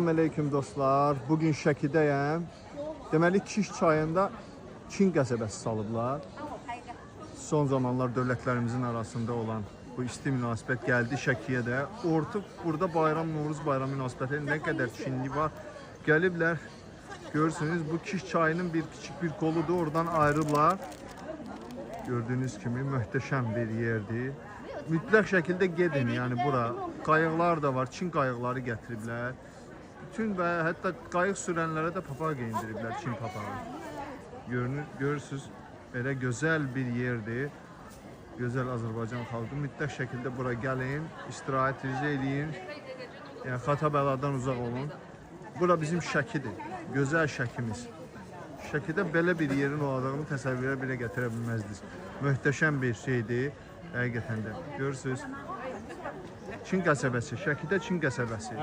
Selamünaleyküm dostlar. Bugün Şəkidəyəm. Deməli Kiş çayında Çin qəsəbəsi salıblar. Son zamanlar dövlətlərimizin arasında olan bu isti münasibət gəldi Şəkiyə də. Artıq burada bayram, Novruz bayramı münasibəti nə qədər Çinli var. Gəliblər. Görürsünüz bu Kiş çayının bir küçük bir koludur. Oradan ayrıblar. Gördüğünüz kimi möhtəşəm bir yerdir. Mütləq şəkildə gedin, yəni bura. Qayıqlar da var, Çin qayıqları gətiriblər. Bütün və hətta qayıq sürənlərə də papaq geyindiriblər, Çin papağı. Görürsünüz, belə gözəl bir yerdir. Gözəl Azərbaycan xalqı mütləq şəkildə bura gəlin, istirahətinizi eləyin. Yəni xata bəladan uzaq olun. Bura bizim Şəkidir, gözəl Şəkimiz. Şəkidə belə bir yerin olacağını təsəvvürə belə gətirə bilməzdiniz. Möhtəşəm bir şeydir, həqiqətən də. Görürsünüz, Çin qəsəbəsi, Şəkidə Çin qəsəbəsi.